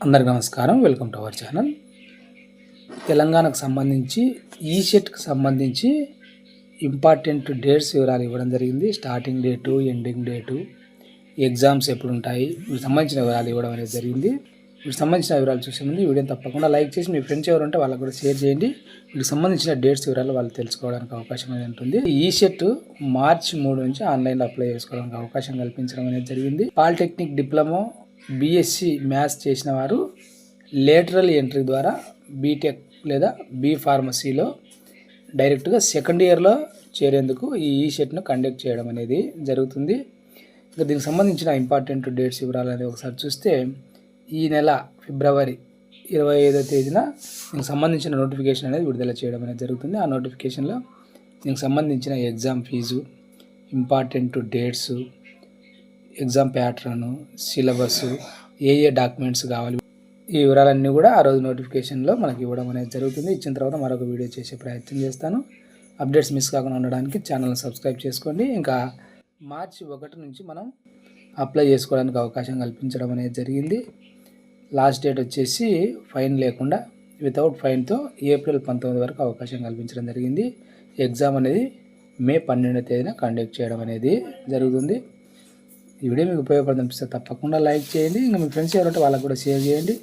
అందరికీ నమస్కారం. Welcome to our channel. తెలంగాణకు సంబంధించి ఈసెట్కి సంబంధించి ఇంపార్టెంట్ డేట్స్ వివరాలు ఇవ్వడం జరిగింది. Starting date, ending date, exams ఎప్పుడు ఉంటాయి, వీటికి సంబంధించిన వివరాలు ఇవ్వడం అనేది జరిగింది. వీటికి సంబంధించిన వివరాలు చూసే ముందు వీడియోని తప్పకుండా లైక్ చేసి మీ ఫ్రెండ్స్ ఎవరు ఉంటే వాళ్ళకు కూడా షేర్ చేయండి. వీటికి సంబంధించిన డేట్స్ వివరాలు వాళ్ళు తెలుసుకోవడానికి అవకాశం అనేది ఉంటుంది. ఈసెట్ మార్చి 3 నుంచి ఆన్లైన్లో అప్లై చేసుకోవడానికి అవకాశం కల్పించడం అనేది జరిగింది. పాలిటెక్నిక్ డిప్లొమా, బీఎస్సీ మ్యాథ్స్ చేసిన వారు లేటరల్ ఎంట్రీ ద్వారా బీటెక్ లేదా బీ ఫార్మసీలో డైరెక్ట్గా సెకండ్ ఇయర్లో చేరేందుకు ఈ ఈసెట్ను కండక్ట్ చేయడం అనేది జరుగుతుంది. ఇంకా దీనికి సంబంధించిన ఇంపార్టెంట్ డేట్స్ వివరాలు అనేది ఒకసారి చూస్తే, ఈ నెల ఫిబ్రవరి 25వ తేదీన దీనికి సంబంధించిన నోటిఫికేషన్ అనేది విడుదల చేయడం అనేది జరుగుతుంది. ఆ నోటిఫికేషన్లో దీనికి సంబంధించిన exam fee, important dates, exam pattern, syllabus, ఏ డాక్యుమెంట్స్ కావాలి, ఈ వివరాలన్నీ కూడా ఆ రోజు నోటిఫికేషన్లో మనకి ఇవ్వడం అనేది జరుగుతుంది. ఇచ్చిన తర్వాత మరొక వీడియో చేసే ప్రయత్నం చేస్తాను. అప్డేట్స్ మిస్ కాకుండా ఉండడానికి ఛానల్ని సబ్స్క్రైబ్ చేసుకోండి. ఇంకా మార్చి 1 నుంచి మనం అప్లై చేసుకోవడానికి అవకాశం కల్పించడం అనేది జరిగింది. లాస్ట్ డేట్ వచ్చేసి ఫైన్ లేకుండా వితౌట్ ఫైన్తో ఏప్రిల్ 19 వరకు అవకాశం కల్పించడం జరిగింది. ఎగ్జామ్ అనేది మే 12వ తేదీన కండక్ట్ చేయడం అనేది జరుగుతుంది. ఈ వీడియో మీకు ఉపయోగపడుతుంది అనిపిస్తే తప్పకుండా లైక్ చేయండి. ఇంకా మీ ఫ్రెండ్స్ ఎవరంటే వాళ్ళకు కూడా షేర్ చేయండి.